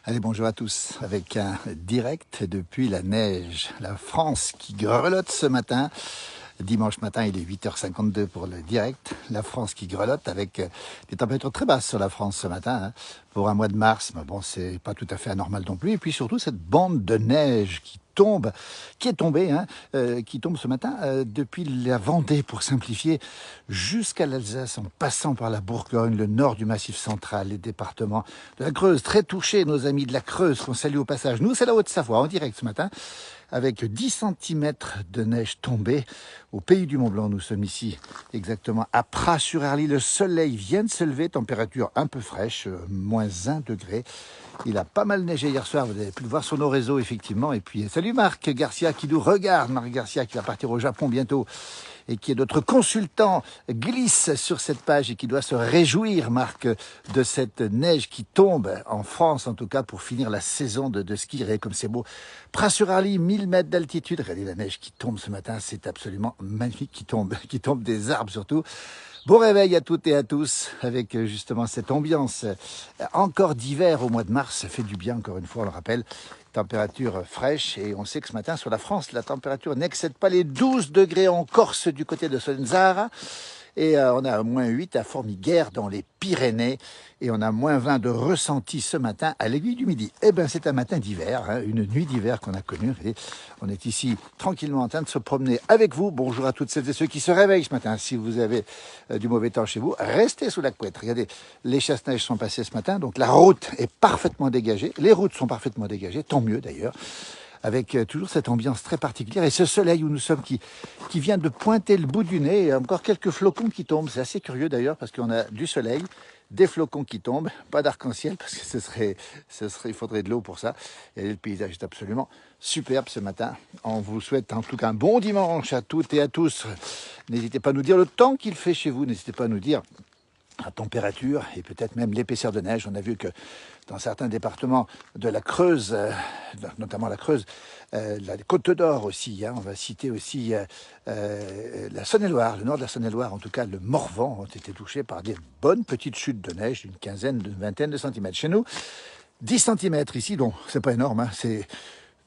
Allez, bonjour à tous, avec un direct depuis la neige. La France qui grelotte ce matin. Dimanche matin, il est 8h52 pour le direct. La France qui grelotte avec des températures très basses sur la France ce matin. Hein. Pour un mois de mars, mais bon, c'est pas tout à fait anormal non plus. Et puis surtout, cette bande de neige qui est tombée, hein, qui tombe ce matin depuis la Vendée, pour simplifier, jusqu'à l'Alsace, en passant par la Bourgogne, le nord du Massif central, les départements de la Creuse. Très touchés, nos amis de la Creuse, qu'on salue au passage. Nous, c'est la Haute-Savoie, en direct ce matin, avec 10 cm de neige tombée au pays du Mont-Blanc. Nous sommes ici exactement à Pras-sur-Arly. Le soleil vient de se lever, température un peu fraîche, moins 1 degré. Il a pas mal neigé hier soir, vous avez pu le voir sur nos réseaux effectivement. Et puis salut Marc Garcia qui nous regarde, Marc Garcia qui va partir au Japon bientôt et qui est notre consultant, glisse sur cette page et qui doit se réjouir, Marc, de cette neige qui tombe en France, en tout cas pour finir la saison de ski. Regardez comme c'est beau. Pras-sur-Arly, 1000 mètres d'altitude. Regardez la neige qui tombe ce matin, c'est absolument magnifique, qui tombe des arbres surtout. Bon réveil à toutes et à tous avec justement cette ambiance encore d'hiver au mois de mars. Ça fait du bien, encore une fois, on le rappelle. Température fraîche et on sait que ce matin sur la France, la température n'excède pas les 12 degrés en Corse du côté de Solenzara. Et on a moins 8 à Formiguères dans les Pyrénées. Et on a moins 20 de ressenti ce matin à l'Aiguille du Midi. Eh bien, c'est un matin d'hiver, hein, une nuit d'hiver qu'on a connue. Et on est ici tranquillement en train de se promener avec vous. Bonjour à toutes celles et ceux qui se réveillent ce matin. Si vous avez du mauvais temps chez vous, restez sous la couette. Regardez, les chasse-neige sont passés ce matin. Donc la route est parfaitement dégagée. Les routes sont parfaitement dégagées, tant mieux d'ailleurs. Avec toujours cette ambiance très particulière et ce soleil où nous sommes qui vient de pointer le bout du nez et encore quelques flocons qui tombent. C'est assez curieux d'ailleurs parce qu'on a du soleil, des flocons qui tombent, pas d'arc-en-ciel parce que il faudrait de l'eau pour ça. Et le paysage est absolument superbe ce matin. On vous souhaite en tout cas un bon dimanche à toutes et à tous. N'hésitez pas à nous dire le temps qu'il fait chez vous, n'hésitez pas à nous dire la température et peut-être même l'épaisseur de neige. On a vu que dans certains départements de la Creuse, notamment la Creuse, la Côte d'Or aussi, hein, on va citer aussi la Saône-et-Loire, le nord de la Saône-et-Loire, en tout cas le Morvan, ont été touchés par des bonnes petites chutes de neige d'une quinzaine, d'une vingtaine de centimètres. Chez nous, 10 centimètres ici, donc c'est pas énorme, hein,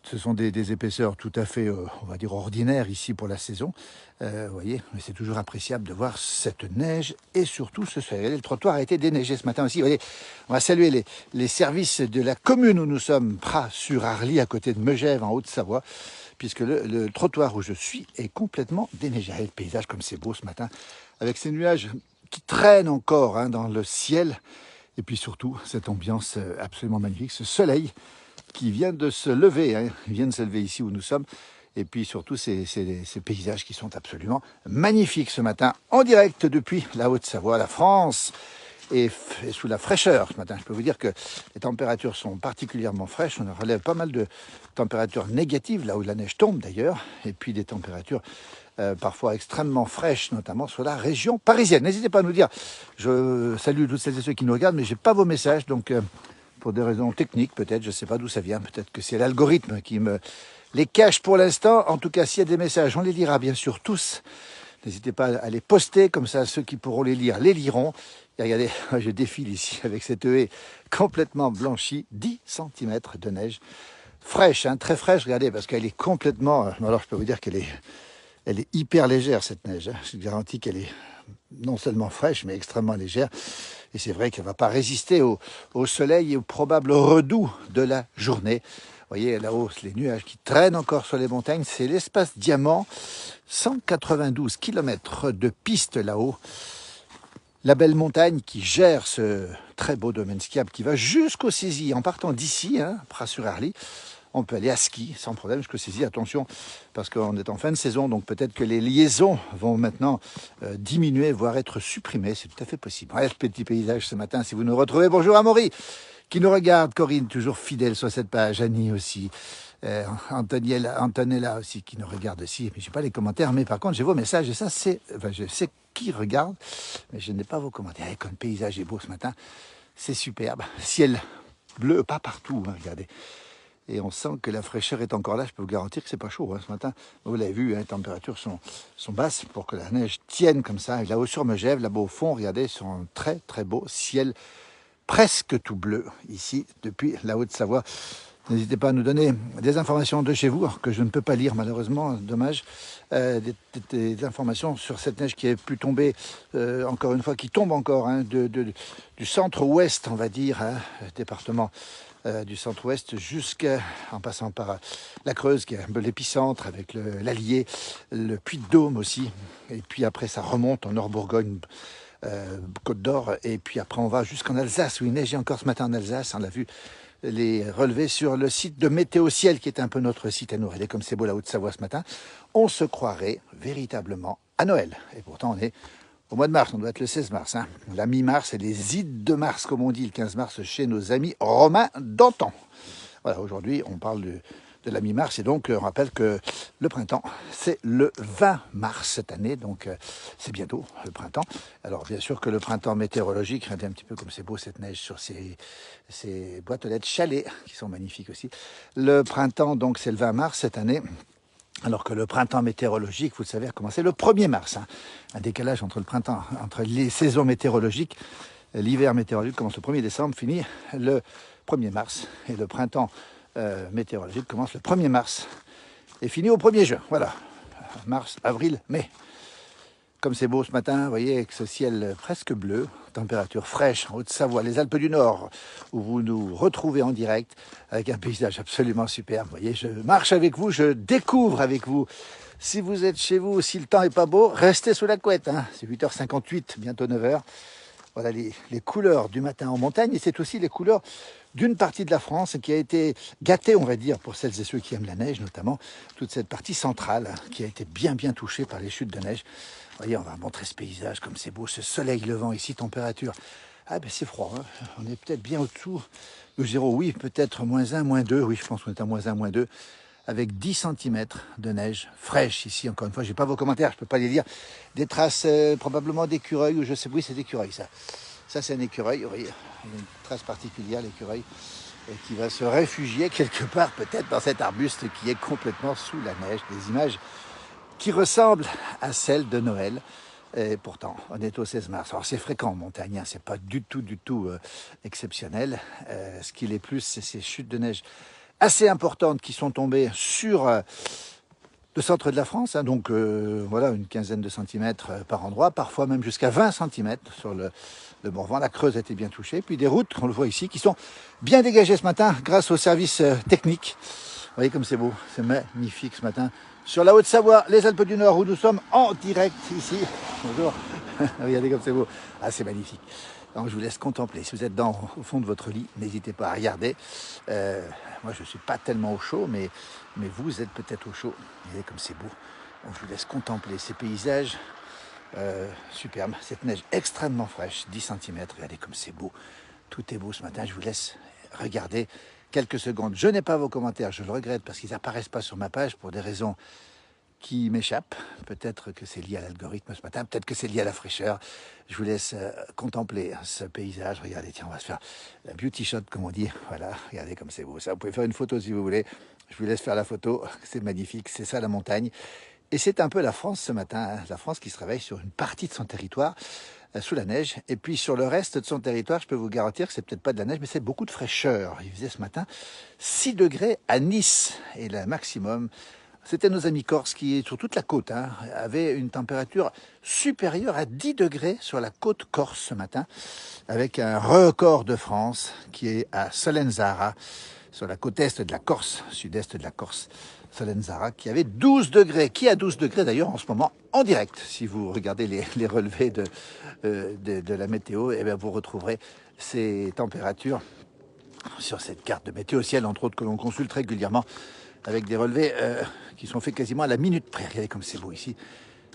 ce sont des épaisseurs tout à fait, on va dire, ordinaires ici pour la saison. Vous voyez, mais c'est toujours appréciable de voir cette neige et surtout ce soleil. Le trottoir a été déneigé ce matin aussi. Vous voyez, on va saluer les services de la commune où nous sommes, Pras-sur-Arly, à côté de Megève, en Haute-Savoie, puisque le trottoir où je suis est complètement déneigé. Et le paysage, comme c'est beau ce matin, avec ces nuages qui traînent encore hein, dans le ciel. Et puis surtout, cette ambiance absolument magnifique, ce soleil qui vient de se lever, hein, il vient de se lever ici où nous sommes, et puis surtout ces paysages qui sont absolument magnifiques ce matin, en direct depuis la Haute-Savoie, la France, et sous la fraîcheur ce matin. Je peux vous dire que les températures sont particulièrement fraîches, on relève pas mal de températures négatives, là où la neige tombe d'ailleurs, et puis des températures parfois extrêmement fraîches, notamment sur la région parisienne. N'hésitez pas à nous dire, je salue toutes celles et ceux qui nous regardent, mais je n'ai pas vos messages, donc pour des raisons techniques peut-être, je ne sais pas d'où ça vient, peut-être que c'est l'algorithme qui me les cache pour l'instant. En tout cas, s'il y a des messages, on les lira bien sûr tous. N'hésitez pas à les poster, comme ça ceux qui pourront les lire, les liront. Et regardez, je défile ici avec cette haie complètement blanchie, 10 cm de neige. Fraîche, hein, très fraîche, regardez, parce qu'elle est complètement... alors je peux vous dire qu'elle est hyper légère cette neige. Hein. Je vous garantis qu'elle est non seulement fraîche, mais extrêmement légère. Et c'est vrai qu'elle ne va pas résister au soleil et au probable redoux de la journée. Vous voyez là-haut, les nuages qui traînent encore sur les montagnes, c'est l'espace Diamant, 192 km de piste là-haut. La belle montagne qui gère ce très beau domaine skiable qui va jusqu'au Cési. En partant d'ici, hein, Pras-sur-Arly, on peut aller à ski sans problème jusqu'au Cési. Attention, parce qu'on est en fin de saison, donc peut-être que les liaisons vont maintenant diminuer, voire être supprimées. C'est tout à fait possible. Ouais, ce petit paysage ce matin, si vous nous retrouvez. Bonjour Amaury, qui nous regarde. Corinne, toujours fidèle sur cette page. Annie aussi. Antonella aussi, qui nous regarde aussi. Mais je n'ai pas les commentaires, mais par contre, j'ai vos messages. Et ça, je sais qui regarde, mais je n'ai pas vos commentaires. Et comme le paysage est beau ce matin, c'est superbe. Ciel bleu, pas partout, hein, regardez. Et on sent que la fraîcheur est encore là. Je peux vous garantir que c'est pas chaud hein, ce matin. Vous l'avez vu, hein, les températures sont basses pour que la neige tienne comme ça. Et là-haut sur Megève, là-bas au fond, regardez, c'est un très très beau ciel presque tout bleu ici depuis la Haute-Savoie. N'hésitez pas à nous donner des informations de chez vous, que je ne peux pas lire malheureusement, dommage. Des informations sur cette neige qui a pu tomber, encore une fois, qui tombe encore, hein, du centre-ouest, on va dire, hein, département du centre-ouest, jusqu'en passant par la Creuse, qui est un peu l'épicentre, avec l'Allier, le Puy-de-Dôme aussi. Et puis après, ça remonte en Nord-Bourgogne, Côte d'Or, et puis après on va jusqu'en Alsace, où il neigeait encore ce matin en Alsace, on l'a vu les relevés sur le site de Météo Ciel, qui est un peu notre site à nous. Regardez comme c'est beau la Haute-Savoie ce matin. On se croirait véritablement à Noël. Et pourtant on est au mois de mars, on doit être le 16 mars. Hein. La mi-mars et les ides de mars, comme on dit, le 15 mars, chez nos amis romains d'antan. Voilà, aujourd'hui on parle de la mi-mars, et donc on rappelle que le printemps, c'est le 20 mars cette année, donc c'est bientôt le printemps. Alors bien sûr que le printemps météorologique, regardez un petit peu comme c'est beau cette neige sur ces boîtes aux lettres chalets, qui sont magnifiques aussi. Le printemps, donc c'est le 20 mars cette année, alors que le printemps météorologique, vous le savez, a commencé le 1er mars. Hein. Un décalage entre le printemps, entre les saisons météorologiques. L'hiver météorologique commence le 1er décembre, finit le 1er mars, et le printemps météorologique commence le 1er mars et finit au 1er juin. Voilà, mars, avril, mai. Comme c'est beau ce matin, vous voyez, avec ce ciel presque bleu, température fraîche en Haute-Savoie, les Alpes du Nord, où vous nous retrouvez en direct, avec un paysage absolument superbe. Vous voyez, je marche avec vous, je découvre avec vous. Si vous êtes chez vous, si le temps n'est pas beau, restez sous la couette. Hein. C'est 8h58, bientôt 9h. Voilà les couleurs du matin en montagne, et c'est aussi les couleurs d'une partie de la France qui a été gâtée, on va dire, pour celles et ceux qui aiment la neige, notamment toute cette partie centrale qui a été bien touchée par les chutes de neige. Vous voyez, on va montrer ce paysage comme c'est beau, ce soleil levant ici, température. Ah ben c'est froid, hein. On est peut-être bien au-dessous de 0, oui, peut-être -1, -2, oui, je pense qu'on est à -1, -2, avec 10 cm de neige fraîche ici, encore une fois, je n'ai pas vos commentaires, je ne peux pas les lire. Des traces probablement d'écureuil, ou je sais, oui, c'est d'écureuil ça. Ça c'est un écureuil, vous voyez, une trace particulière, l'écureuil, qui va se réfugier quelque part peut-être dans cet arbuste qui est complètement sous la neige. Des images qui ressemblent à celles de Noël. Et pourtant, on est au 16 mars. Alors c'est fréquent en montagne, hein, c'est pas du tout exceptionnel. Ce qui l'est plus, c'est ces chutes de neige assez importantes qui sont tombées sur le centre de la France, hein, donc voilà, une quinzaine de centimètres par endroit, parfois même jusqu'à 20 cm sur le Morvan. La Creuse a été bien touchée, puis des routes, on le voit ici, qui sont bien dégagées ce matin grâce aux services techniques. Vous voyez comme c'est beau, c'est magnifique ce matin. Sur la Haute-Savoie, les Alpes du Nord, où nous sommes en direct ici. Bonjour, regardez comme c'est beau. Ah, c'est magnifique. Donc je vous laisse contempler. Si vous êtes au fond de votre lit, n'hésitez pas à regarder. Moi, je ne suis pas tellement au chaud, mais vous êtes peut-être au chaud. Regardez comme c'est beau. Donc je vous laisse contempler ces paysages superbes. Cette neige extrêmement fraîche, 10 cm. Regardez comme c'est beau. Tout est beau ce matin. Je vous laisse regarder quelques secondes. Je n'ai pas vos commentaires, je le regrette, parce qu'ils n'apparaissent pas sur ma page pour des raisons qui m'échappent. Peut-être que c'est lié à l'algorithme ce matin, peut-être que c'est lié à la fraîcheur. Je vous laisse contempler ce paysage. Regardez, tiens, on va se faire la beauty shot, comme on dit. Voilà, regardez comme c'est beau. Ça, vous pouvez faire une photo si vous voulez. Je vous laisse faire la photo. C'est magnifique, c'est ça la montagne. Et c'est un peu la France ce matin, hein. La France qui se réveille sur une partie de son territoire sous la neige. Et puis sur le reste de son territoire, je peux vous garantir que c'est peut-être pas de la neige, mais c'est beaucoup de fraîcheur. Il faisait ce matin 6 degrés à Nice. Et le maximum, c'était nos amis corses qui, sur toute la côte, hein, avaient une température supérieure à 10 degrés sur la côte corse ce matin, avec un record de France qui est à Solenzara, sur la côte est de la Corse, sud-est de la Corse. Solenzara, qui avait 12 degrés, qui a 12 degrés d'ailleurs en ce moment en direct. Si vous regardez les relevés de la météo, eh bien vous retrouverez ces températures sur cette carte de météo ciel, entre autres, que l'on consulte régulièrement, avec des relevés qui sont faits quasiment à la minute près. Regardez comme c'est beau ici.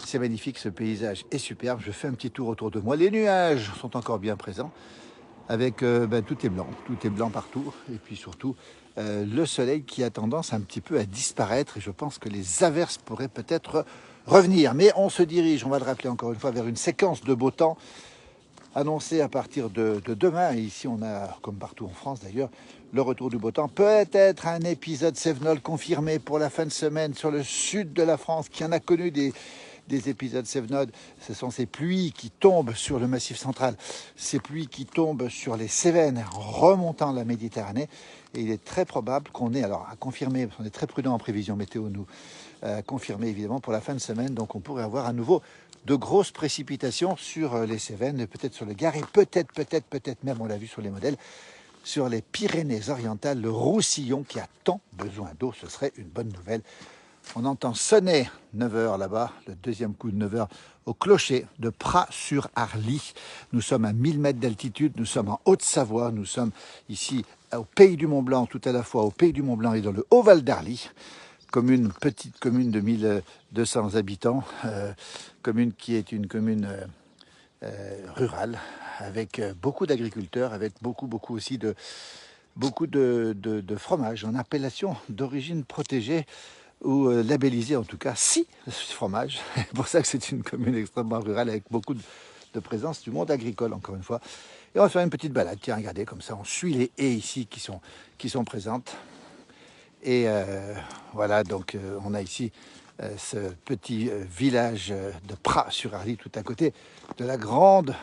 C'est magnifique, ce paysage est superbe. Je fais un petit tour autour de moi. Les nuages sont encore bien présents, avec tout est blanc partout, et puis surtout le soleil qui a tendance un petit peu à disparaître, et je pense que les averses pourraient peut-être revenir. Mais on se dirige, on va le rappeler encore une fois, vers une séquence de beau temps annoncée à partir de demain. Et ici on a, comme partout en France d'ailleurs, le retour du beau temps. Peut-être un épisode Cévenol confirmé pour la fin de semaine sur le sud de la France, qui en a connu des des épisodes Cévenodes, ce sont ces pluies qui tombent sur le Massif central, ces pluies qui tombent sur les Cévennes en remontant la Méditerranée. Et il est très probable qu'on ait, alors à confirmer, parce qu'on est très prudent en prévision météo, nous, confirmé évidemment pour la fin de semaine, donc on pourrait avoir à nouveau de grosses précipitations sur les Cévennes, peut-être sur le Gard et peut-être même, on l'a vu sur les modèles, sur les Pyrénées-Orientales, le Roussillon qui a tant besoin d'eau, ce serait une bonne nouvelle. On entend sonner 9h là-bas, le deuxième coup de 9h au clocher de Pras-sur-Arly. Nous sommes à 1000 mètres d'altitude, nous sommes en Haute-Savoie, nous sommes ici au Pays du Mont-Blanc, tout à la fois au Pays du Mont-Blanc et dans le Haut-Val d'Arly. Petite commune de 1200 habitants, commune qui est une commune rurale, avec beaucoup d'agriculteurs, avec beaucoup aussi de fromage en appellation d'origine protégée ou labellisée en tout cas, si fromage. C'est pour ça que c'est une commune extrêmement rurale avec beaucoup de présence du monde agricole, encore une fois. Et on va faire une petite balade, tiens, regardez, comme ça on suit les haies ici qui sont présentes. Et voilà, donc on a ici ce petit village de Pras-sur-Arly, tout à côté de la grande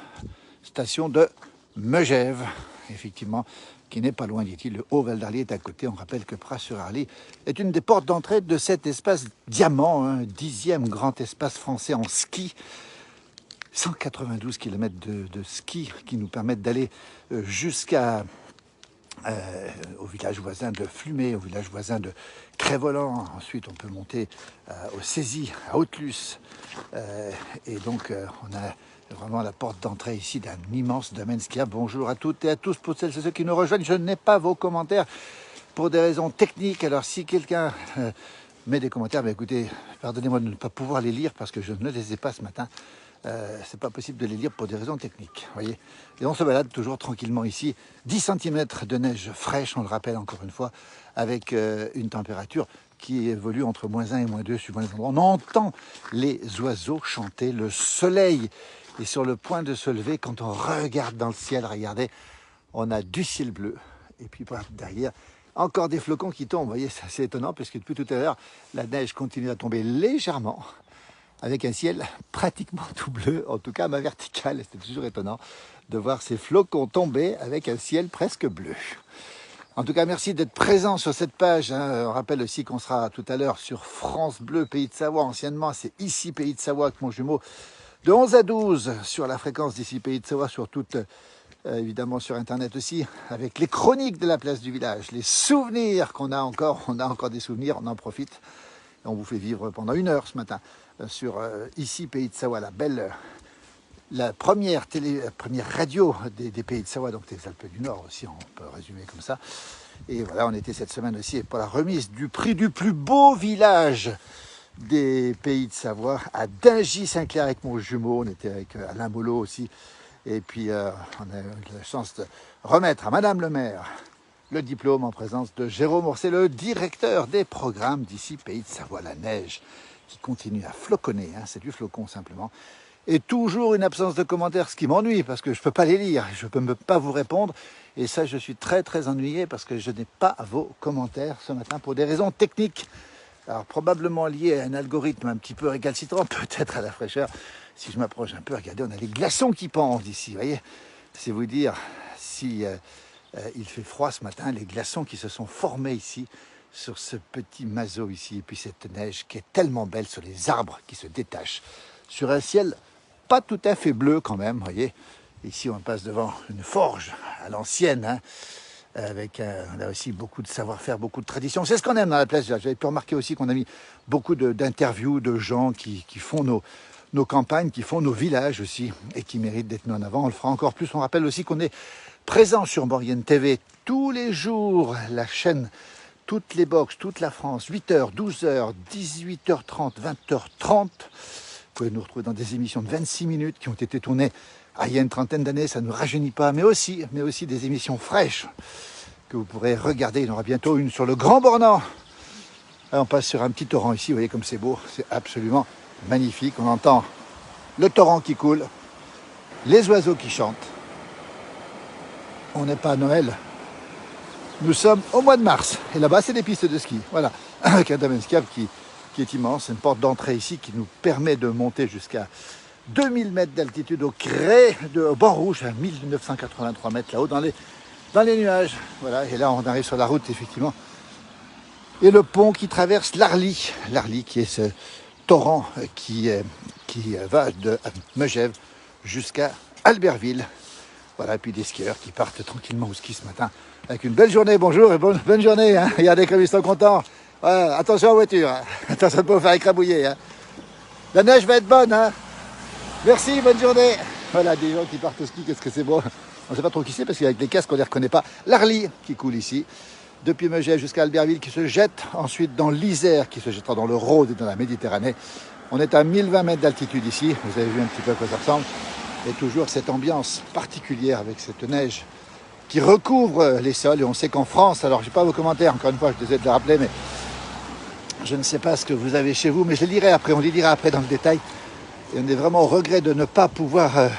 station de Megève, effectivement, qui n'est pas loin d'ici. Le Haut-Val d'Arly est à côté. On rappelle que Pras-sur-Arly est une des portes d'entrée de cet espace diamant, un 10e grand espace français en ski. 192 km de ski qui nous permettent d'aller jusqu'à au village voisin de Flumet, au village voisin de Crest-Voland. Ensuite, on peut monter au Cézy, à Haute-Luce. Et donc, on a vraiment la porte d'entrée ici d'un immense domaine skiable. Bonjour à toutes et à tous, pour celles et ceux qui nous rejoignent. Je n'ai pas vos commentaires pour des raisons techniques. Alors, si quelqu'un met des commentaires, ben écoutez, pardonnez-moi de ne pas pouvoir les lire parce que je ne les ai pas ce matin. C'est pas possible de les lire pour des raisons techniques, voyez. Et on se balade toujours tranquillement ici, 10 cm de neige fraîche, on le rappelle encore une fois, avec une température qui évolue entre -1 et -2 suivant les endroits. On entend les oiseaux chanter, le soleil est sur le point de se lever. Quand on regarde dans le ciel, regardez, on a du ciel bleu, et puis derrière, encore des flocons qui tombent, vous voyez, c'est assez étonnant, parce que depuis tout à l'heure, la neige continue à tomber légèrement, avec un ciel pratiquement tout bleu, en tout cas à ma verticale. C'était toujours étonnant de voir ces flocons tomber avec un ciel presque bleu. En tout cas, merci d'être présent sur cette page. On rappelle aussi qu'on sera tout à l'heure sur France Bleu, Pays de Savoie. Anciennement, c'est ici Pays de Savoie avec mon jumeau, de 11 à 12 sur la fréquence d'ici Pays de Savoie, sur toute, évidemment sur Internet aussi, avec les chroniques de la place du village, les souvenirs qu'on a encore. On a encore des souvenirs, on en profite. On vous fait vivre pendant 1 heure ce matin sur ici Pays de Savoie, la première radio des Pays de Savoie, donc des Alpes du Nord aussi, on peut résumer comme ça. Et voilà, on était cette semaine aussi pour la remise du prix du plus beau village des Pays de Savoie à Dingy-Saint-Clair avec mon jumeau. On était avec Alain Molot aussi. Et puis on a eu la chance de remettre à Madame le maire le diplôme en présence de Jérôme Ourset, le directeur des programmes d'ici Pays de Savoie. La neige qui continue à floconner, hein, c'est du flocon simplement. Et toujours une absence de commentaires, ce qui m'ennuie parce que je ne peux pas les lire, je ne peux pas vous répondre. Et ça, je suis très ennuyé parce que je n'ai pas vos commentaires ce matin pour des raisons techniques. Alors probablement liées à un algorithme un petit peu récalcitrant, peut-être à la fraîcheur. Si je m'approche un peu, regardez, on a les glaçons qui pendent ici, vous voyez. C'est vous dire si il fait froid ce matin, les glaçons qui se sont formés ici sur ce petit mazo ici, et puis cette neige qui est tellement belle sur les arbres qui se détachent, sur un ciel pas tout à fait bleu quand même, vous voyez. Ici on passe devant une forge à l'ancienne, hein, avec on a aussi beaucoup de savoir-faire, beaucoup de traditions. C'est ce qu'on aime dans la place. J'avais pu remarquer aussi qu'on a mis beaucoup d'interviews de gens qui font nos campagnes, qui font nos villages aussi, et qui méritent d'être mis en avant. On le fera encore plus. On rappelle aussi qu'on est présent sur Maurienne TV tous les jours, la chaîne, toutes les box, toute la France, 8h, 12h, 18h30, 20h30. Vous pouvez nous retrouver dans des émissions de 26 minutes qui ont été tournées il y a une trentaine d'années, ça ne nous rajeunit pas, mais aussi des émissions fraîches que vous pourrez regarder. Il y en aura bientôt une sur le Grand Bornand. On passe sur un petit torrent ici, vous voyez comme c'est beau, c'est absolument magnifique. On entend le torrent qui coule, les oiseaux qui chantent. On n'est pas à Noël, nous sommes au mois de mars. Et là-bas, c'est des pistes de ski. Voilà, avec un domaine skiable qui qui est immense, une porte d'entrée ici qui nous permet de monter jusqu'à 2000 mètres d'altitude au bord rouge, à 1983 mètres là-haut dans les nuages. Voilà, et là on arrive sur la route effectivement. Et le pont qui traverse l'Arly qui est ce torrent qui va de Megève jusqu'à Albertville. Voilà, et puis des skieurs qui partent tranquillement au ski ce matin avec une belle journée. Bonjour et bonne journée. Hein. Regardez comme ils sont contents. Ouais, attention aux voitures. Hein. Attention de ne pas vous faire écrabouiller. Hein. La neige va être bonne. Hein. Merci, bonne journée. Voilà, des gens qui partent au ski, qu'est-ce que c'est beau. On ne sait pas trop qui c'est parce qu'avec les casques, on ne les reconnaît pas. L'Arly qui coule ici, depuis Megève jusqu'à Albertville, qui se jette ensuite dans l'Isère, qui se jettera dans le Rhône et dans la Méditerranée. On est à 1020 mètres d'altitude ici. Vous avez vu un petit peu à quoi ça ressemble. Et toujours cette ambiance particulière avec cette neige qui recouvre les sols. Et on sait qu'en France, alors je n'ai pas vos commentaires, encore une fois, je suis désolé de le rappeler, mais je ne sais pas ce que vous avez chez vous, mais je les lirai après, on les lira après dans le détail. Et on est vraiment au regret de ne pas pouvoir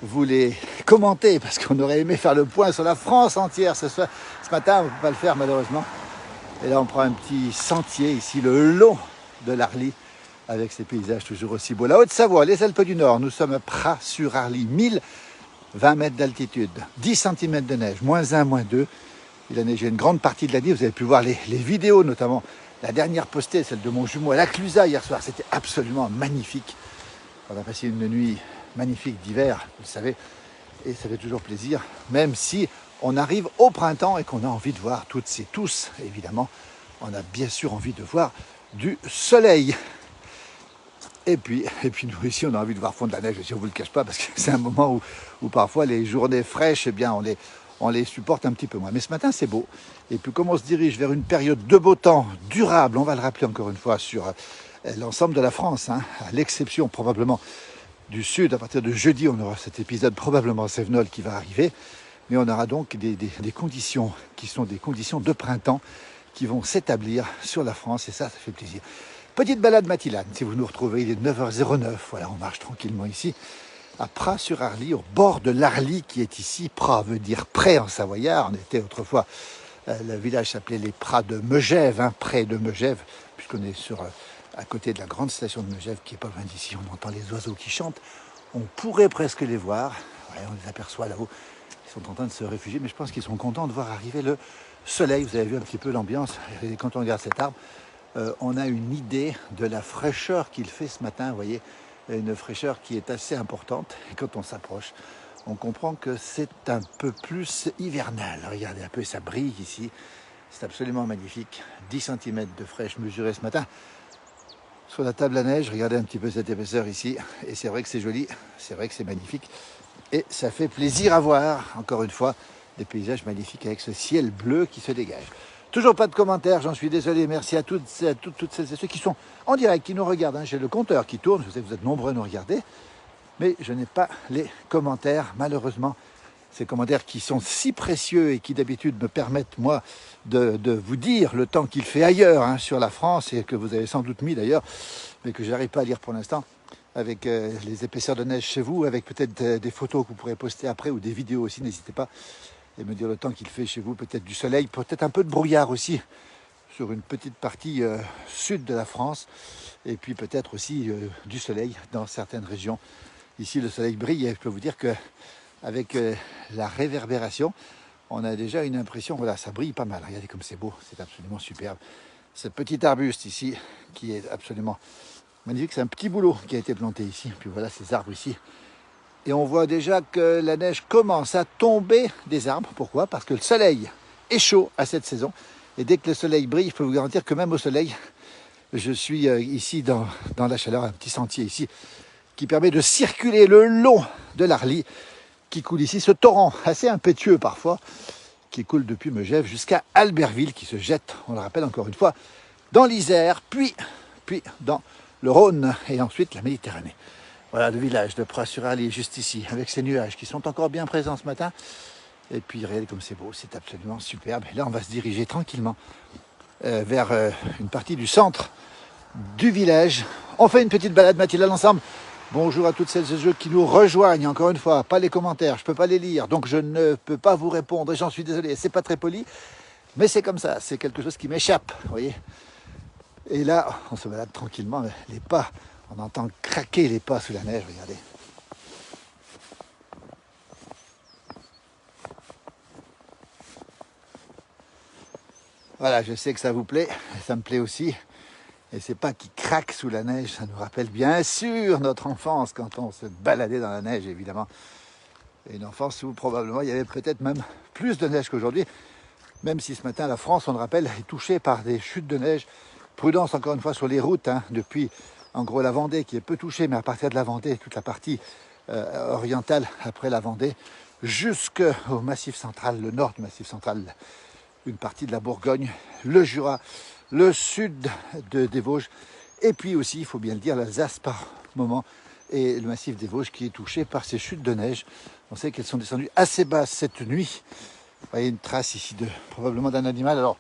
vous les commenter, parce qu'on aurait aimé faire le point sur la France entière ce matin, on ne peut pas le faire malheureusement. Et là on prend un petit sentier ici, le long de l'Arly, avec ces paysages toujours aussi beaux. La Haute-Savoie, les Alpes du Nord, nous sommes à Pras-sur-Arly, 1020 mètres d'altitude, 10 cm de neige, -1, -2. Il a neigé une grande partie de l'année, vous avez pu voir les vidéos, notamment la dernière postée, celle de mon jumeau à la Clusaz hier soir, c'était absolument magnifique. On a passé une nuit magnifique d'hiver, vous le savez, et ça fait toujours plaisir, même si on arrive au printemps et qu'on a envie de voir toutes et tous, évidemment, on a bien sûr envie de voir du soleil. Et puis nous ici, on a envie de voir fondre la neige, si on ne vous le cache pas, parce que c'est un moment où parfois les journées fraîches, eh bien, on les supporte un petit peu moins. Mais ce matin, c'est beau. Et puis comme on se dirige vers une période de beau temps durable, on va le rappeler encore une fois, sur l'ensemble de la France, hein, à l'exception probablement du sud, à partir de jeudi, on aura cet épisode probablement Cévenol qui va arriver. Mais on aura donc des conditions qui sont des conditions de printemps qui vont s'établir sur la France. Et ça fait plaisir. Petite balade matinale, si vous nous retrouvez, il est 9h09, voilà, on marche tranquillement ici, à Pras-sur-Arly, au bord de l'Arly qui est ici. Pras veut dire près en savoyard, on était autrefois, le village s'appelait les Pras de Megève, hein, près de Megève, puisqu'on est à côté de la grande station de Megève qui est pas loin d'ici, on entend les oiseaux qui chantent, on pourrait presque les voir, ouais, on les aperçoit là-haut, ils sont en train de se réfugier, mais je pense qu'ils sont contents de voir arriver le soleil. Vous avez vu un petit peu l'ambiance, et quand on regarde cet arbre, on a une idée de la fraîcheur qu'il fait ce matin, vous voyez, une fraîcheur qui est assez importante. Et quand on s'approche, on comprend que c'est un peu plus hivernal. Regardez un peu, ça brille ici, c'est absolument magnifique. 10 cm de fraîche mesurée ce matin sur la table à neige. Regardez un petit peu cette épaisseur ici, et c'est vrai que c'est joli, c'est vrai que c'est magnifique. Et ça fait plaisir à voir, encore une fois, des paysages magnifiques avec ce ciel bleu qui se dégage. Toujours pas de commentaires, j'en suis désolé. Merci à toutes celles et ceux qui sont en direct, qui nous regardent. Hein. J'ai le compteur qui tourne, je sais que vous êtes nombreux à nous regarder, mais je n'ai pas les commentaires, malheureusement. Ces commentaires qui sont si précieux et qui d'habitude me permettent, moi, de vous dire le temps qu'il fait ailleurs, hein, sur la France, et que vous avez sans doute mis d'ailleurs, mais que je n'arrive pas à lire pour l'instant, avec les épaisseurs de neige chez vous, avec peut-être des photos que vous pourrez poster après, ou des vidéos aussi, n'hésitez pas. Et me dire le temps qu'il fait chez vous, peut-être du soleil, peut-être un peu de brouillard aussi sur une petite partie sud de la France, et puis peut-être aussi du soleil dans certaines régions. Ici, le soleil brille, et je peux vous dire qu'avec la réverbération, on a déjà une impression, voilà, ça brille pas mal. Regardez comme c'est beau, c'est absolument superbe. Ce petit arbuste ici, qui est absolument magnifique, c'est un petit bouleau qui a été planté ici, puis voilà ces arbres ici. Et on voit déjà que la neige commence à tomber des arbres. Pourquoi? Parce que le soleil est chaud à cette saison. Et dès que le soleil brille, je peux vous garantir que même au soleil, je suis ici dans la chaleur, un petit sentier ici, qui permet de circuler le long de l'Arly, qui coule ici, ce torrent assez impétueux parfois, qui coule depuis Megève jusqu'à Albertville, qui se jette, on le rappelle encore une fois, dans l'Isère, puis dans le Rhône, et ensuite la Méditerranée. Voilà le village de Pras-sur-Arly, juste ici, avec ces nuages qui sont encore bien présents ce matin. Et puis, regardez comme c'est beau, c'est absolument superbe. Et là, on va se diriger tranquillement vers une partie du centre du village. On fait une petite balade matinale ensemble. Bonjour à toutes celles et ceux qui nous rejoignent. Encore une fois, pas les commentaires, je ne peux pas les lire, donc je ne peux pas vous répondre. Et j'en suis désolé, c'est pas très poli, mais c'est comme ça, c'est quelque chose qui m'échappe, vous voyez. Et là, on se balade tranquillement, les pas, on entend craquer les pas sous la neige, regardez. Voilà, je sais que ça vous plaît, ça me plaît aussi. Et ces pas qui craquent sous la neige, ça nous rappelle bien sûr notre enfance quand on se baladait dans la neige, évidemment. Et une enfance où probablement il y avait peut-être même plus de neige qu'aujourd'hui, même si ce matin la France, on le rappelle, est touchée par des chutes de neige. Prudence encore une fois sur les routes, hein, depuis en gros la Vendée qui est peu touchée, mais à partir de la Vendée, toute la partie orientale après la Vendée, jusqu'au Massif central, le nord du Massif central, une partie de la Bourgogne, le Jura, le sud des Vosges, et puis aussi, il faut bien le dire, l'Alsace par moment, et le massif des Vosges qui est touché par ces chutes de neige. On sait qu'elles sont descendues assez basses cette nuit. Vous voyez une trace ici probablement d'un animal, alors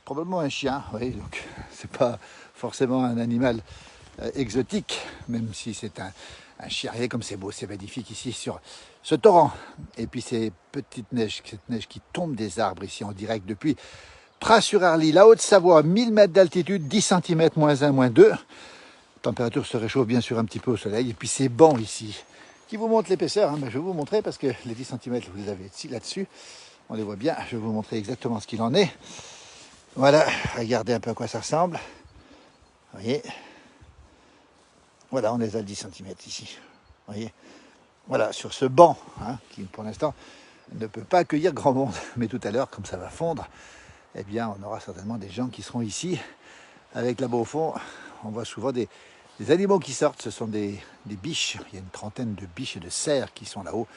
probablement un chien, oui, donc c'est pas forcément un animal exotique, même si c'est un chien. Regardez comme c'est beau, c'est magnifique ici sur ce torrent. Et puis ces petites neiges, cette neige qui tombe des arbres ici en direct depuis Pras-sur-Arly, la Haute-Savoie, 1000 mètres d'altitude, 10 cm, -1, -2. La température se réchauffe bien sûr un petit peu au soleil. Et puis ces bancs ici, qui vous montrent l'épaisseur. Hein, je vais vous montrer parce que les 10 cm, vous les avez ici, là-dessus. On les voit bien. Je vais vous montrer exactement ce qu'il en est. Voilà, regardez un peu à quoi ça ressemble. Vous voyez. Voilà, on est à 10 cm ici. Vous voyez. Voilà, sur ce banc, hein, qui pour l'instant ne peut pas accueillir grand monde. Mais tout à l'heure, comme ça va fondre, eh bien, on aura certainement des gens qui seront ici. Avec là-bas au fond, on voit souvent des animaux qui sortent. Ce sont des biches. Il y a une trentaine de biches et de cerfs qui sont là-haut.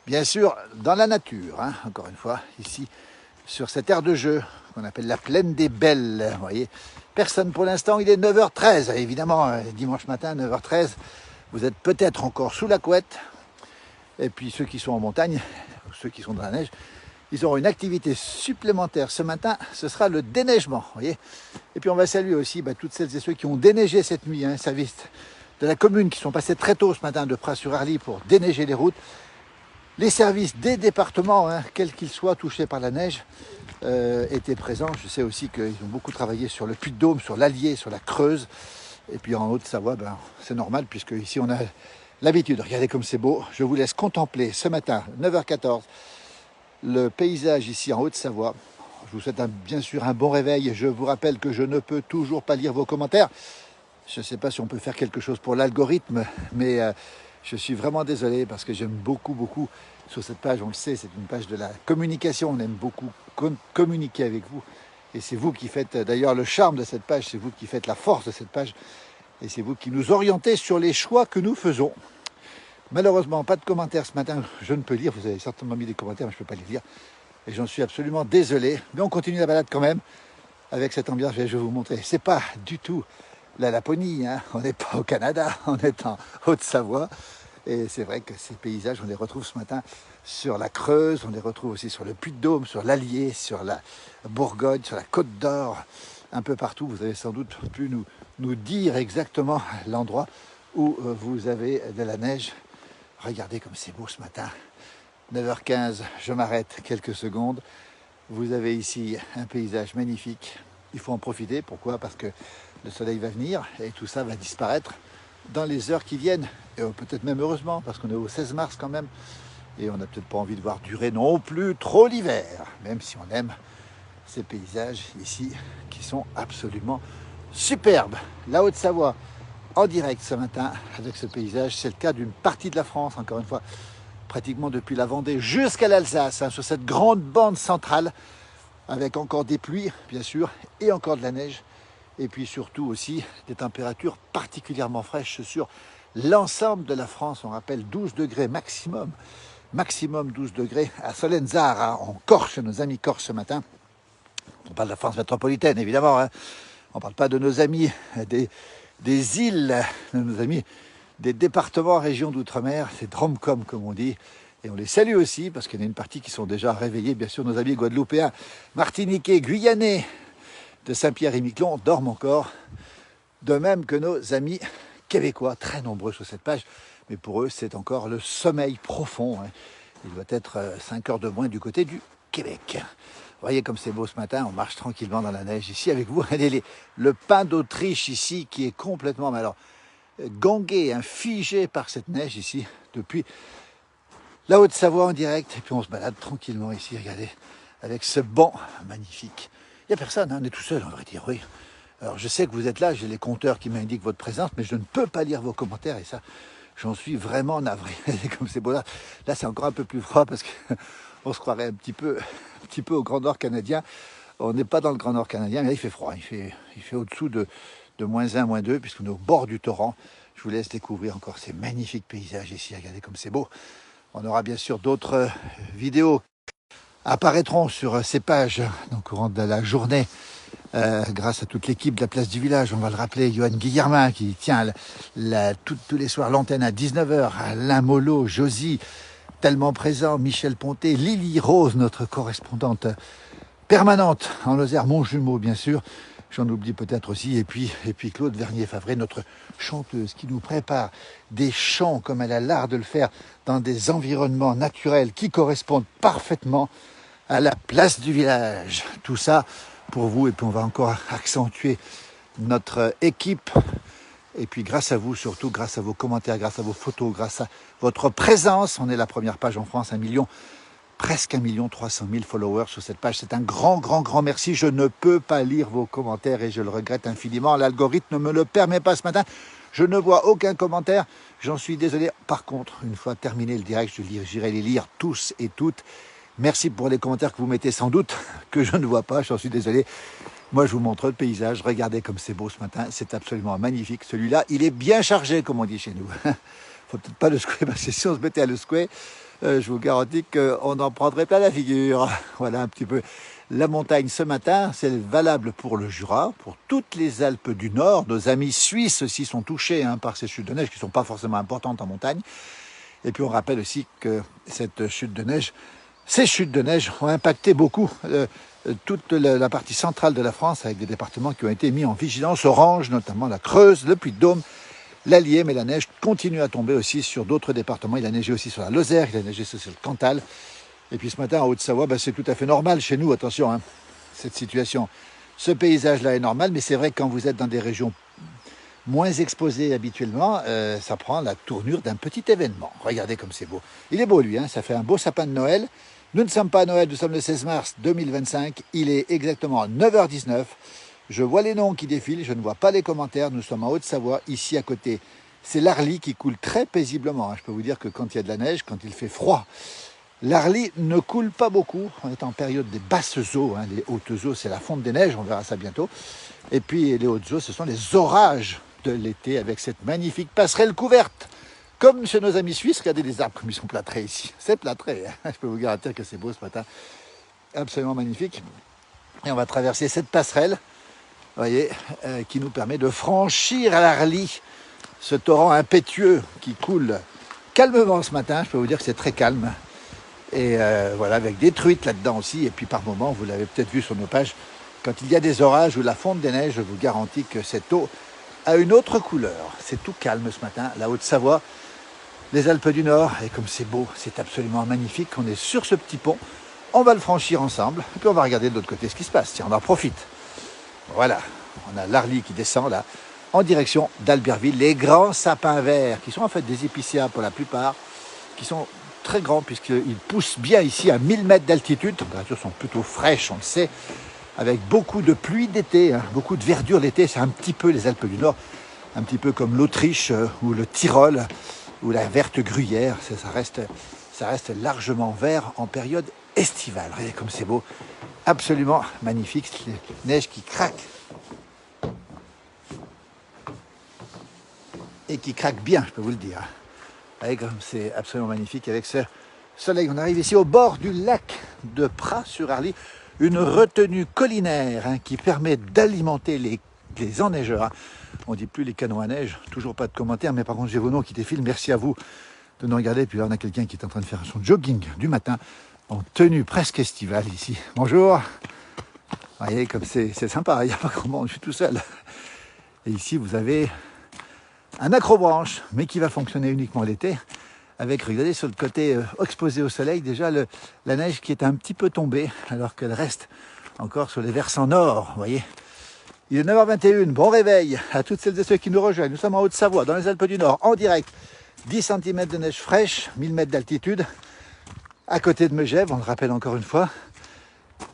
Bien sûr, dans la nature, hein, encore une fois, ici, sur cette aire de jeu qu'on appelle la plaine des Belles. Vous voyez, personne pour l'instant, il est 9h13. Évidemment, dimanche matin, 9h13, vous êtes peut-être encore sous la couette. Et puis ceux qui sont en montagne, ceux qui sont dans la neige, ils auront une activité supplémentaire ce matin, ce sera le déneigement. Voyez. Et puis on va saluer aussi toutes celles et ceux qui ont déneigé cette nuit, hein, services de la commune qui sont passés très tôt ce matin de Pras-sur-Arly pour déneiger les routes. Les services des départements, hein, quels qu'ils soient touchés par la neige, étaient présents. Je sais aussi qu'ils ont beaucoup travaillé sur le Puy-de-Dôme, sur l'Allier, sur la Creuse. Et puis en Haute-Savoie, c'est normal puisque ici on a l'habitude. Regardez comme c'est beau. Je vous laisse contempler ce matin, 9h14, le paysage ici en Haute-Savoie. Je vous souhaite bien sûr un bon réveil. Je vous rappelle que je ne peux toujours pas lire vos commentaires. Je ne sais pas si on peut faire quelque chose pour l'algorithme, mais je suis vraiment désolé parce que j'aime beaucoup sur cette page. On le sait, c'est une page de la communication. On aime beaucoup communiquer avec vous. Et c'est vous qui faites d'ailleurs le charme de cette page. C'est vous qui faites la force de cette page. Et c'est vous qui nous orientez sur les choix que nous faisons. Malheureusement, pas de commentaires ce matin, je ne peux lire. Vous avez certainement mis des commentaires, mais je ne peux pas les lire. Et j'en suis absolument désolé. Mais on continue la balade quand même avec cette ambiance. Je vais vous montrer. C'est pas du tout la Laponie. Hein. On n'est pas au Canada, on est en Haute-Savoie. Et c'est vrai que ces paysages, on les retrouve ce matin sur la Creuse, on les retrouve aussi sur le Puy-de-Dôme, sur l'Allier, sur la Bourgogne, sur la Côte d'Or, un peu partout. Vous avez sans doute pu nous dire exactement l'endroit où vous avez de la neige. Regardez comme c'est beau ce matin. 9h15, je m'arrête quelques secondes. Vous avez ici un paysage magnifique. Il faut en profiter. Pourquoi? Parce que le soleil va venir et tout ça va disparaître dans les heures qui viennent. Et peut-être même heureusement, parce qu'on est au 16 mars quand même. Et on n'a peut-être pas envie de voir durer non plus trop l'hiver. Même si on aime ces paysages ici qui sont absolument superbes. La Haute-Savoie en direct ce matin avec ce paysage. C'est le cas d'une partie de la France, encore une fois, pratiquement depuis la Vendée jusqu'à l'Alsace, hein, sur cette grande bande centrale, avec encore des pluies, bien sûr, et encore de la neige. Et puis surtout aussi des températures particulièrement fraîches sur l'ensemble de la France. On rappelle 12 degrés maximum 12 degrés à Solenzara, en Corse, nos amis corses ce matin. On parle de la France métropolitaine, évidemment. Hein. On ne parle pas de nos amis des îles, de nos amis des départements, régions d'outre-mer, c'est Dromcom comme on dit. Et on les salue aussi, parce qu'il y en a une partie qui sont déjà réveillés. Bien sûr, nos amis guadeloupéens, martiniquais, guyanais de Saint-Pierre-et-Miquelon dorment encore. De même que nos amis québécois, très nombreux sur cette page. Mais pour eux, c'est encore le sommeil profond. Hein. Il doit être 5 heures de moins du côté du Québec. Voyez comme c'est beau ce matin, on marche tranquillement dans la neige ici avec vous. Regardez le pin d'Autriche ici qui est complètement gangué, figé par cette neige ici depuis la Haute-Savoie en direct. Et puis on se balade tranquillement ici, regardez, avec ce banc magnifique. Il n'y a personne, on est tout seul, on va dire, oui. Alors je sais que vous êtes là, j'ai les compteurs qui m'indiquent votre présence, mais je ne peux pas lire vos commentaires et ça, j'en suis vraiment navré. Comme c'est beau là, c'est encore un peu plus froid parce qu'on se croirait un petit peu au Grand Nord canadien. On n'est pas dans le Grand Nord canadien, mais là il fait froid, il fait au-dessous de -1, -2, puisqu'on est au bord du torrent. Je vous laisse découvrir encore ces magnifiques paysages ici, regardez comme c'est beau. On aura bien sûr d'autres vidéos apparaîtront sur ces pages au courant de la journée. Grâce à toute l'équipe de la place du village, on va le rappeler, Johan Guillermin qui tient tous les soirs l'antenne à 19h, Alain Molot, Josie, tellement présent, Michel Ponté, Lily Rose, notre correspondante permanente en Lozère, mon jumeau bien sûr, j'en oublie peut-être aussi, et puis Claude Vernier-Favret, notre chanteuse qui nous prépare des chants comme elle a l'art de le faire dans des environnements naturels qui correspondent parfaitement à la place du village. Tout ça pour vous, et puis on va encore accentuer notre équipe. Et puis grâce à vous, surtout grâce à vos commentaires, grâce à vos photos, grâce à votre présence, on est la première page en France, presque 1 300 000 followers sur cette page. C'est un grand merci. Je ne peux pas lire vos commentaires et je le regrette infiniment. L'algorithme ne me le permet pas ce matin. Je ne vois aucun commentaire. J'en suis désolé. Par contre, une fois terminé le direct, j'irai les lire tous et toutes. Merci pour les commentaires que vous mettez sans doute, que je ne vois pas. J'en suis désolé. Moi, je vous montre le paysage. Regardez comme c'est beau ce matin. C'est absolument magnifique. Celui-là, il est bien chargé, comme on dit chez nous. Faut peut-être pas le secouer, parce que si on se mettait à le secouer, je vous garantis qu'on en prendrait plein la figure. Voilà un petit peu la montagne ce matin. C'est valable pour le Jura, pour toutes les Alpes du Nord. Nos amis suisses aussi sont touchés par ces chutes de neige qui ne sont pas forcément importantes en montagne. Et puis on rappelle aussi que ces chutes de neige ont impacté beaucoup toute la partie centrale de la France, avec des départements qui ont été mis en vigilance orange, notamment la Creuse, le Puy-de-Dôme, l'Allier, mais la neige continue à tomber aussi sur d'autres départements. Il a neigé aussi sur la Lozère, il a neigé sur le Cantal. Et puis ce matin en Haute-Savoie, c'est tout à fait normal chez nous, attention, cette situation. Ce paysage-là est normal, mais c'est vrai que quand vous êtes dans des régions moins exposées habituellement, ça prend la tournure d'un petit événement. Regardez comme c'est beau. Il est beau lui, ça fait un beau sapin de Noël. Nous ne sommes pas à Noël, nous sommes le 16 mars 2025. Il est exactement 9h19. Je vois les noms qui défilent, je ne vois pas les commentaires. Nous sommes en Haute-Savoie, ici à côté. C'est l'Arly qui coule très paisiblement. Je peux vous dire que quand il y a de la neige, quand il fait froid, l'Arly ne coule pas beaucoup. On est en période des basses eaux. Les hautes eaux, c'est la fonte des neiges, on verra ça bientôt. Et puis les hautes eaux, ce sont les orages de l'été avec cette magnifique passerelle couverte. Comme chez nos amis suisses, regardez les arbres comme ils sont plâtrés ici. C'est plâtré, je peux vous garantir que c'est beau ce matin. Absolument magnifique. Et on va traverser cette passerelle, vous voyez, qui nous permet de franchir à l'Arly ce torrent impétueux qui coule calmement ce matin. Je peux vous dire que c'est très calme. Et voilà, avec des truites là-dedans aussi. Et puis par moments, vous l'avez peut-être vu sur nos pages, quand il y a des orages ou la fonte des neiges, je vous garantis que cette eau a une autre couleur. C'est tout calme ce matin, la Haute-Savoie, les Alpes du Nord, et comme c'est beau, c'est absolument magnifique. On est sur ce petit pont, on va le franchir ensemble, et puis on va regarder de l'autre côté ce qui se passe. Tiens, on en profite. Voilà, on a l'Arly qui descend là, en direction d'Albertville. Les grands sapins verts, qui sont en fait des épicéas pour la plupart, qui sont très grands puisqu'ils poussent bien ici à 1000 mètres d'altitude. Les températures sont plutôt fraîches, on le sait, avec beaucoup de pluie d'été, beaucoup de verdure l'été. C'est un petit peu les Alpes du Nord, un petit peu comme l'Autriche ou le Tyrol, ou la verte gruyère, ça reste largement vert en période estivale. Regardez comme c'est beau, absolument magnifique, les neiges qui craquent. Et qui craquent bien, je peux vous le dire. Regardez comme c'est absolument magnifique avec ce soleil. On arrive ici au bord du lac de Pras-sur-Arly, une retenue collinaire qui permet d'alimenter les enneigeurs. On ne dit plus les canons à neige, toujours pas de commentaires, mais par contre j'ai vos noms qui défilent. Merci à vous de nous regarder. Puis là on a quelqu'un qui est en train de faire son jogging du matin en tenue presque estivale ici. Bonjour. Vous voyez comme c'est sympa, il n'y a pas grand monde, je suis tout seul. Et ici vous avez un accrobranche, mais qui va fonctionner uniquement l'été, avec, regardez, sur le côté exposé au soleil, déjà la neige qui est un petit peu tombée, alors qu'elle reste encore sur les versants nord, vous voyez. Il est 9h21, bon réveil à toutes celles et ceux qui nous rejoignent. Nous sommes en Haute-Savoie, dans les Alpes du Nord, en direct. 10 cm de neige fraîche, 1000 mètres d'altitude, à côté de Megève, on le rappelle encore une fois,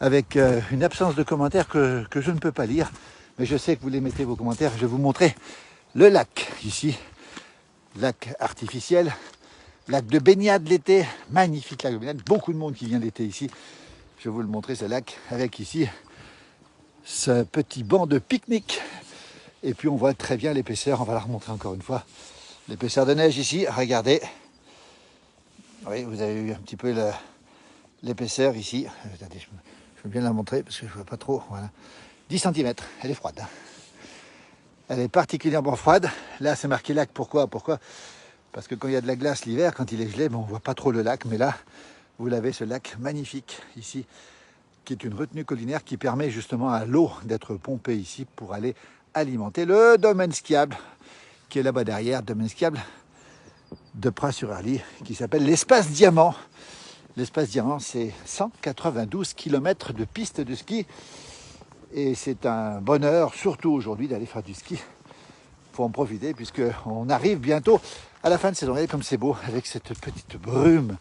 avec une absence de commentaires que je ne peux pas lire, mais je sais que vous les mettez vos commentaires. Je vais vous montrer le lac, ici, lac artificiel, lac de baignade l'été, magnifique lac de baignade, beaucoup de monde qui vient l'été ici. Je vais vous le montrer, ce lac, avec ici ce petit banc de pique-nique. Et puis on voit très bien l'épaisseur, on va la remontrer encore une fois. L'épaisseur de neige ici, regardez. Oui, vous avez eu un petit peu l'épaisseur ici. Attendez, je veux bien la montrer parce que je ne vois pas trop. Voilà. 10 cm, elle est froide. Elle est particulièrement froide. Là, c'est marqué lac. Pourquoi Parce que quand il y a de la glace l'hiver, quand il est gelé, bon, on ne voit pas trop le lac. Mais là, vous l'avez, ce lac magnifique ici, qui est une retenue collinaire qui permet justement à l'eau d'être pompée ici pour aller alimenter le domaine skiable qui est là-bas derrière, domaine skiable de Pras-sur-Arly, qui s'appelle l'Espace Diamant. L'Espace Diamant, c'est 192 km de piste de ski et c'est un bonheur, surtout aujourd'hui, d'aller faire du ski. Il faut en profiter puisqu'on arrive bientôt à la fin de saison. Regardez comme c'est beau avec cette petite brume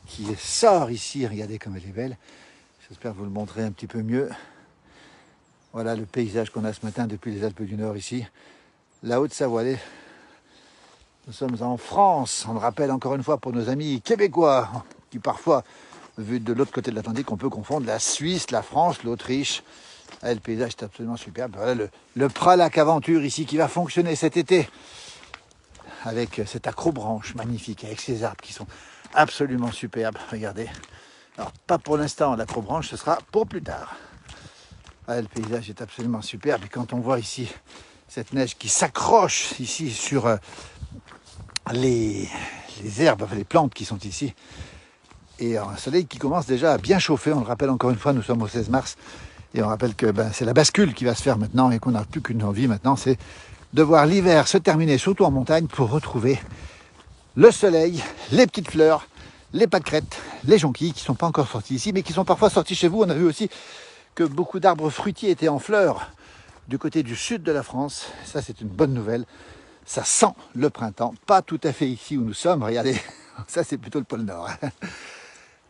qui sort ici. Regardez comme elle est belle. J'espère vous le montrer un petit peu mieux. Voilà le paysage qu'on a ce matin depuis les Alpes du Nord ici. La Haute-Savoie. Nous sommes en France. On le rappelle encore une fois pour nos amis québécois qui parfois, vu de l'autre côté de l'Atlantique, on peut confondre la Suisse, la France, l'Autriche. Le paysage est absolument superbe. Voilà le Pralac Aventure ici qui va fonctionner cet été avec cette acrobranche magnifique, avec ces arbres qui sont absolument superbes. Regardez. Alors, pas pour l'instant, l'acrobranche, ce sera pour plus tard. Le paysage est absolument superbe. Et quand on voit ici cette neige qui s'accroche ici sur les herbes, enfin les plantes qui sont ici, et un soleil qui commence déjà à bien chauffer. On le rappelle encore une fois, nous sommes au 16 mars, et on rappelle que c'est la bascule qui va se faire maintenant, et qu'on n'a plus qu'une envie maintenant, c'est de voir l'hiver se terminer, surtout en montagne, pour retrouver le soleil, les petites fleurs, les pâquerettes, les jonquilles qui ne sont pas encore sortis ici, mais qui sont parfois sortis chez vous. On a vu aussi que beaucoup d'arbres fruitiers étaient en fleurs du côté du sud de la France. Ça, c'est une bonne nouvelle. Ça sent le printemps. Pas tout à fait ici où nous sommes. Regardez, ça, c'est plutôt le pôle Nord.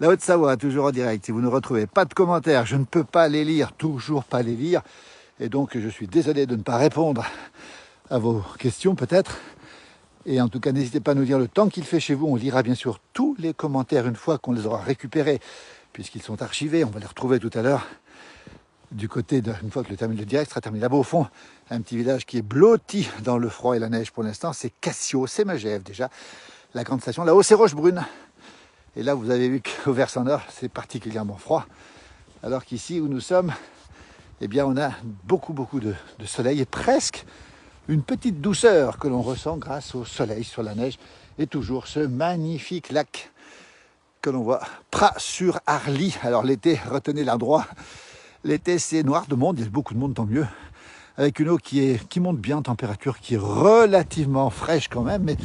La Haute-Savoie, toujours en direct. Si vous ne retrouvez pas de commentaires, je ne peux pas les lire, toujours pas les lire. Et donc, je suis désolé de ne pas répondre à vos questions, peut-être. Et en tout cas, n'hésitez pas à nous dire le temps qu'il fait chez vous. On lira bien sûr tous les commentaires une fois qu'on les aura récupérés, puisqu'ils sont archivés. On va les retrouver tout à l'heure du côté une fois que le direct sera terminé. Là-bas au fond, un petit village qui est blotti dans le froid et la neige pour l'instant, c'est Cassio, c'est Megève déjà. La grande station, là-haut c'est Rochebrune. Et là vous avez vu qu'au versant nord, c'est particulièrement froid. Alors qu'ici où nous sommes, eh bien on a beaucoup de soleil et presque une petite douceur que l'on ressent grâce au soleil sur la neige et toujours ce magnifique lac que l'on voit, Pras-sur-Arly. Alors l'été, retenez l'endroit, l'été c'est noir de monde, il y a beaucoup de monde, tant mieux, avec une eau qui monte bien en température, qui est relativement fraîche quand même, mais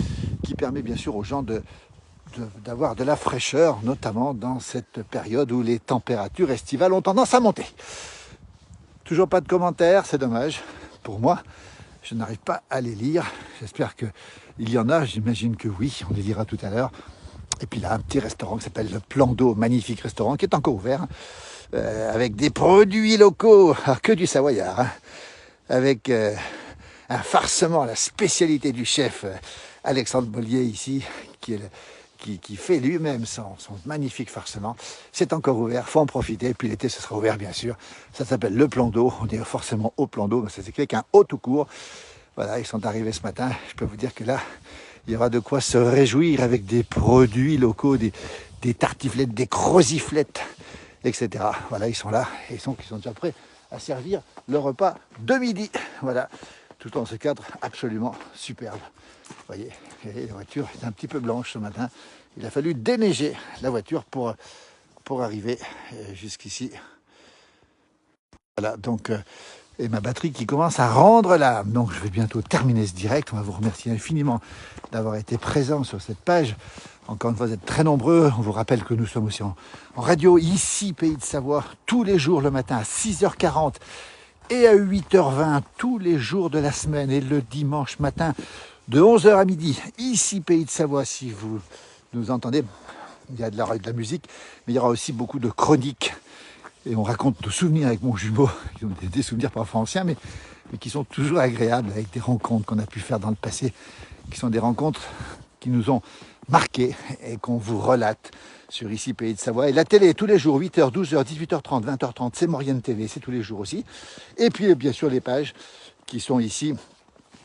qui permet bien sûr aux gens d'avoir de la fraîcheur, notamment dans cette période où les températures estivales ont tendance à monter. Toujours pas de commentaires, c'est dommage pour moi. Je n'arrive pas à les lire. J'espère qu'il y en a, j'imagine que oui, on les lira tout à l'heure. Et puis là, un petit restaurant qui s'appelle le Plan d'eau, magnifique restaurant qui est encore ouvert, avec des produits locaux, que du savoyard, hein, avec un farcement, la spécialité du chef Alexandre Bollier ici, qui fait lui-même son magnifique farcement. C'est encore ouvert, il faut en profiter. Et puis l'été, ce sera ouvert, bien sûr. Ça s'appelle le Plan d'eau. On est forcément au Plan d'eau, mais ça s'écrit avec un O tout court. Voilà, ils sont arrivés ce matin. Je peux vous dire que là, il y aura de quoi se réjouir avec des produits locaux, des tartiflettes, des croziflettes, etc. Voilà, ils sont là et ils sont déjà prêts à servir le repas de midi. Voilà, tout dans ce cadre absolument superbe. Vous voyez, la voiture est un petit peu blanche ce matin. Il a fallu déneiger la voiture pour arriver jusqu'ici. Voilà, donc, et ma batterie qui commence à rendre l'âme. Donc, je vais bientôt terminer ce direct. On va vous remercier infiniment d'avoir été présent sur cette page Encore une fois, vous êtes très nombreux. On vous rappelle que nous sommes aussi en radio, ici, Pays de Savoie, tous les jours le matin à 6h40 et à 8h20, tous les jours de la semaine et le dimanche matin de 11h à midi, ici, Pays de Savoie, si vous nous entendez. Il y a de la musique, mais il y aura aussi beaucoup de chroniques. Et on raconte nos souvenirs avec mon jumeau, qui ont des souvenirs parfois anciens, mais qui sont toujours agréables, avec des rencontres qu'on a pu faire dans le passé, qui sont des rencontres qui nous ont marqués et qu'on vous relate sur ici Pays de Savoie. Et la télé, tous les jours, 8h, 12h, 18h30, 20h30, c'est Maurienne TV, c'est tous les jours aussi. Et puis bien sûr les pages qui sont ici,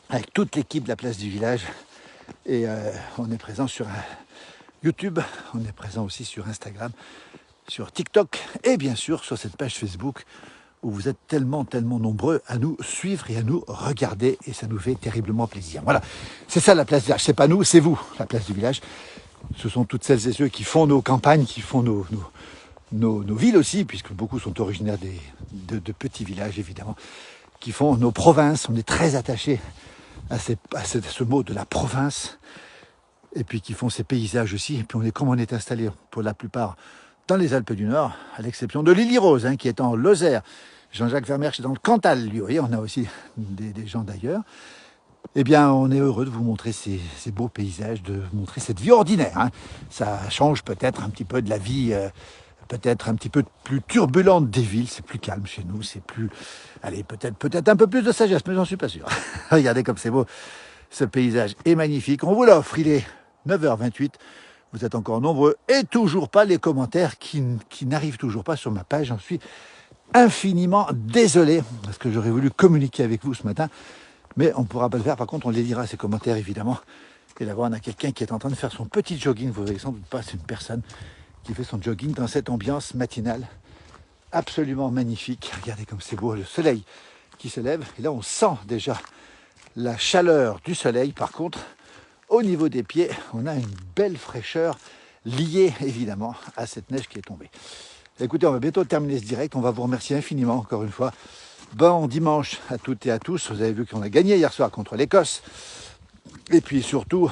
avec toute l'équipe de la place du village. Et on est présent sur YouTube, on est présent aussi sur Instagram, sur TikTok et bien sûr sur cette page Facebook où vous êtes tellement nombreux à nous suivre et à nous regarder et ça nous fait terriblement plaisir. Voilà, c'est ça la place du village, c'est pas nous, c'est vous, la place du village. Ce sont toutes celles et ceux qui font nos campagnes, qui font nos villes aussi, puisque beaucoup sont originaires de petits villages évidemment, qui font nos provinces. On est très attachés à ce mot de la province, et puis qui font ces paysages aussi. Et puis comme on est installé pour la plupart dans les Alpes du Nord, à l'exception de Lily-Rose, qui est en Lozère. Jean-Jacques Vermersch est dans le Cantal, lui. Vous voyez, on a aussi des gens d'ailleurs. Eh bien, on est heureux de vous montrer ces beaux paysages, de vous montrer cette vie ordinaire. Ça change peut-être un petit peu de la vie, peut-être un petit peu plus turbulente des villes. C'est plus calme chez nous, c'est plus... Allez, peut-être un peu plus de sagesse, mais j'en suis pas sûr. Regardez comme c'est beau. Ce paysage est magnifique. On vous l'offre, il est 9h28. Vous êtes encore nombreux et toujours pas les commentaires qui n'arrivent toujours pas sur ma page. J'en suis infiniment désolé parce que j'aurais voulu communiquer avec vous ce matin, mais on ne pourra pas le faire. Par contre, on les lira, ces commentaires, évidemment. Et là-bas, on a quelqu'un qui est en train de faire son petit jogging. Vous ne voyez sans doute pas, c'est une personne qui fait son jogging dans cette ambiance matinale absolument magnifique. Regardez comme c'est beau, le soleil qui se lève. Et là, on sent déjà la chaleur du soleil. Par contre, au niveau des pieds, on a une belle fraîcheur liée évidemment à cette neige qui est tombée. Écoutez, on va bientôt terminer ce direct. On va vous remercier infiniment encore une fois. Bon dimanche à toutes et à tous. Vous avez vu qu'on a gagné hier soir contre l'Écosse. Et puis surtout,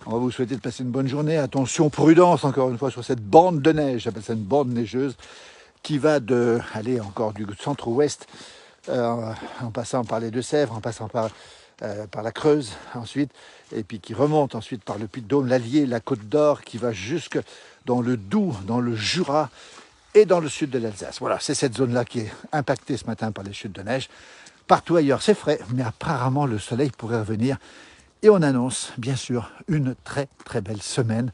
on va vous souhaiter de passer une bonne journée. Attention, prudence encore une fois sur cette bande de neige. J'appelle ça une bande neigeuse qui va aller encore du centre-ouest en passant par les Deux-Sèvres, en passant par la Creuse ensuite, et puis qui remonte ensuite par le Puy-de-Dôme, l'Allier, la Côte d'Or, qui va jusque dans le Doubs, dans le Jura et dans le sud de l'Alsace. Voilà, c'est cette zone-là qui est impactée ce matin par les chutes de neige. Partout ailleurs, c'est frais, mais apparemment le soleil pourrait revenir. Et on annonce, bien sûr, une très belle semaine,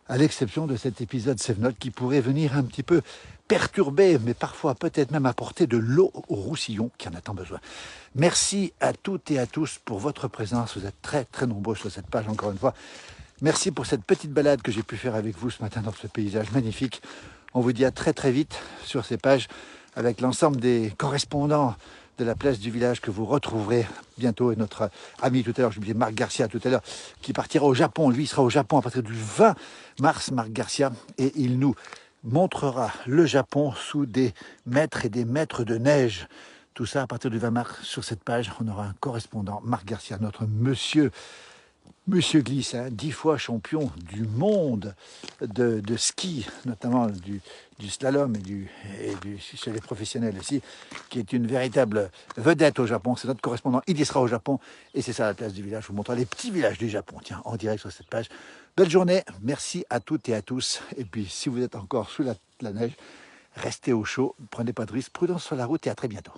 à l'exception de cet épisode Save Note qui pourrait venir un petit peu perturber, mais parfois peut-être même apporter de l'eau au roussillon qui en a tant besoin. Merci à toutes et à tous pour votre présence. Vous êtes très nombreux sur cette page, encore une fois. Merci pour cette petite balade que j'ai pu faire avec vous ce matin dans ce paysage magnifique. On vous dit à très vite sur ces pages avec l'ensemble des correspondants de la place du village que vous retrouverez bientôt. Et notre ami tout à l'heure, j'ai oublié Marc Garcia tout à l'heure, qui partira au Japon. Lui, il sera au Japon à partir du 20 mars, Marc Garcia, et il nous montrera le Japon sous des mètres et des mètres de neige. Tout ça à partir du 20 mars. Sur cette page, on aura un correspondant, Marc Garcia, notre monsieur Glisse, 10 fois champion du monde de ski, notamment du slalom et chez les professionnels aussi, qui est une véritable vedette au Japon. C'est notre correspondant, il y sera au Japon, et c'est ça la place du village. Je vous montre les petits villages du Japon, tiens, en direct sur cette page. Belle journée, merci à toutes et à tous. Et puis, si vous êtes encore sous la neige, restez au chaud, prenez pas de risques, prudence sur la route et à très bientôt.